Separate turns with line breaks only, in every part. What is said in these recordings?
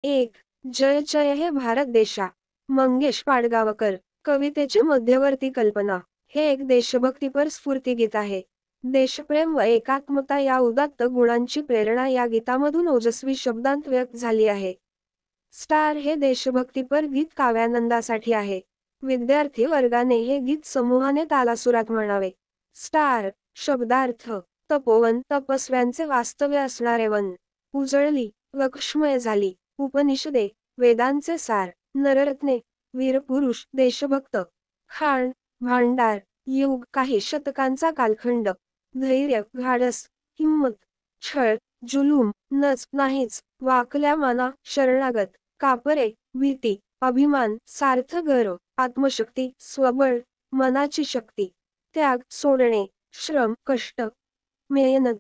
एक जय जय हे भारत देशा. मंगेश पाडगावकर. कवितेची मध्यवर्ती कल्पना. हे एक देशभक्तीपर स्फूर्तिगीत आहे. देशप्रेम व एकात्मता या उदात्त गुणांची प्रेरणा या गीतामधून ओजस्वी शब्दांत व्यक्त झाली आहे. स्टार हे देशभक्तीपर गीत काव्यानंदासाठी आहे. विद्यार्थी वर्गाने हे गीत समूहाने तालासुरात म्हणावे. स्टार शब्दार्थ तपोवन, तपस्व्यांचे वास्तव्य असणारे वन. उजळली, लक्ष्मय झाली. उपनिषदे, वेदांचे सार. नररत्ने, वीरपुरुष, देशभक्त. खाण, भांडार, युग, काही शतकांचा कालखंड. धैर्य, धाडस, हिंमत, छळ, जुलूम, नच, नाहीच, वाकल्या माना, शरणागत, कापरे, भीती, अभिमान, सार्थ गर्व, आत्मशक्ती, स्वबळ, मनाची शक्ती, त्याग, सोडणे, श्रम, कष्ट, मेहनत,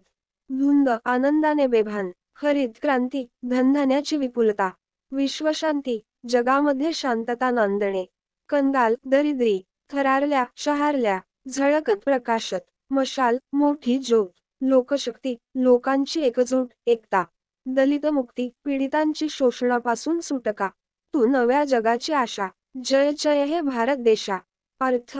धुंद, आनंदाने बेभान, हरित क्रांती, धनधान्याची विपुलता, विश्वशांती, जगामध्ये शांतता नांदणे, कंगाल, दरिद्री, थरारल्या, शहारल्या, झळकत प्रकाशत, मशाल, मोठी ज्योत, लोकशक्ती, लोकांची एकजूट, एकता, दलित मुक्ती, पीडितांची शोषणापासून सुटका, तू नव्या जगाची आशा. जय जय हे भारत देशा. अर्थ.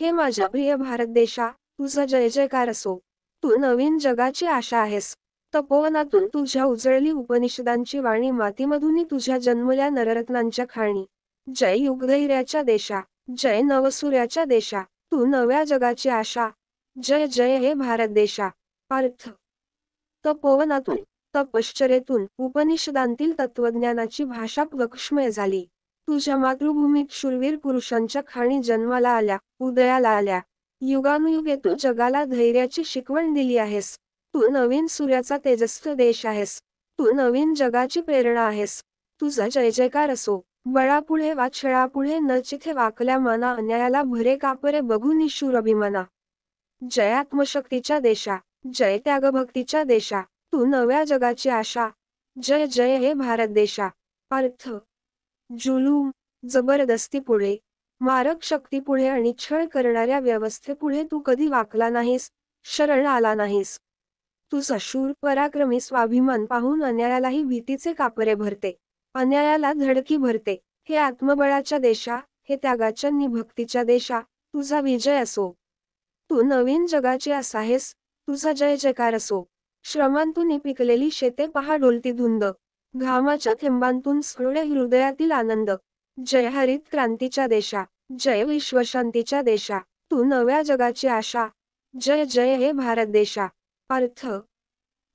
हे माझ्या प्रिय भारत देशा, तुझा जय जयकार असो. तू नवीन जगाची आशा आहेस. तपोवनातून तुझ्या उजळली उपनिषदांची वाणी, मातीमधून तुझ्या जन्मल्या नररत्नांच्या खाणी. जय युगधैर्याच्या देशा, जय नवसूर्याच्या देशा, तू नव्या जगाची आशा. जय जय हे भारत देशा. अर्थ. तपोवनातून, तपश्चर्येतून उपनिषदांतील तत्वज्ञानाची भाषा प्रक्षमय झाली. तुझ्या मातृभूमीत शूरवीर पुरुषांच्या खाणी जन्माला आल्या, उदयाला आल्या. युगानुयुगे तू जगाला धैर्याची शिकवण दिली आहेस. तू नवीन सूर्याचा तेजस्वी देश आहेस. तू नवीन जगाची प्रेरणा आहेस. तुझा जय जयकार असो. बळापुढे वा छळापुढे न चिथे वाकल्या माना, अन्यायाला भरे कापरे बघून निशूर अभिमाना. जय आत्मशक्तीच्या देशा, जय त्यागभक्तीच्या देशा, तू नव्या जगाची आशा. जय जय हे भारत देशा. अर्थ. जुलूम, जबरदस्तीपुढे, मारक शक्तीपुढे आणि छळ करणाऱ्या व्यवस्थेपुढे तू कधी वाकला नाहीस, शरण आला नाहीस. तुझा शूर पराक्रमी स्वाभिमान पाहून अन्यायालाही भीतीचे कापरे भरते, अन्यायाला धडकी भरते. हे आत्मबळाच्या देशा, हे त्यागाच्या निभक्तीच्या देशा, तुझा विजय असो. तू नवीन जगाची आस आहेस. तुझा जय जयकार असो. श्रमांतून पिकलेली शेते पहा डोलती धुंद, घामाच्या थेंबांतून स्फुरणे हृदयातील आनंद. जय हरित क्रांतीच्या देशा, जय विश्वशांतीच्या देशा, तू नव्या जगाची आशा. जय जय हे भारत देशा. अर्थ.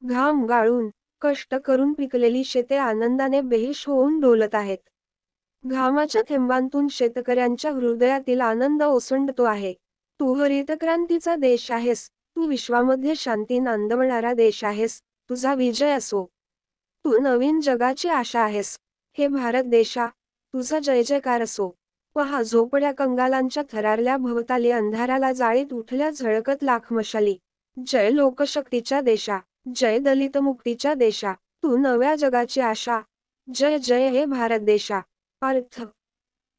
घाम गाळून, कष्ट करून पिकलेली शेते आनंदाने बेहिश होऊन डोलत आहेत. घामाच्या थेंबांतून शेतकऱ्यांच्या हृदयातील आनंद ओसंडतो आहे. तू हरित क्रांतीचा देश आहेस. तू विश्वामध्ये शांती नांदवणारा देश आहेस. तुझा विजय असो. तू नवीन जगाची आशा आहेस. हे भारत देशा, तुझा जय जयकार असो. पहा झोपड्या कंगालांच्या थरारल्या भवताली, अंधाराला जाळीत उठल्या झळकत लाख मशाली. जय लोकशक्तीच्या देशा, जय दलित मुक्तीच्या देशा, तू नव्या जगाची आशा. जय जय हे भारत देशा. अर्थ.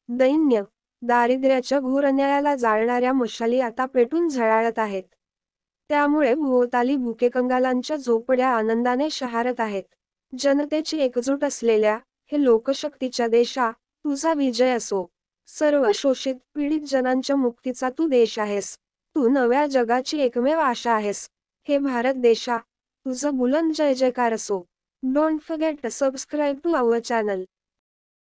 दैन्य, दारिद्र्याच्या घोर अन्यायाला जाळणाऱ्या मशाली आता पेटून झळाळत आहेत. त्यामुळे भोवताली भुके कंगालांच्या झोपड्या आनंदाने शहारत आहेत. जनतेची एकजूट असलेल्या, हे लोकशक्तीच्या देशा, तुझा विजय असो. सर्व शोषित, पीडित जनांच्या मुक्तीचा तू देश आहेस. तू नव्या जगाची एकमेव आशा आहेस. हे भारत देशा, तुझा बुलंद जय जयकार असो. Don't forget to subscribe to our channel.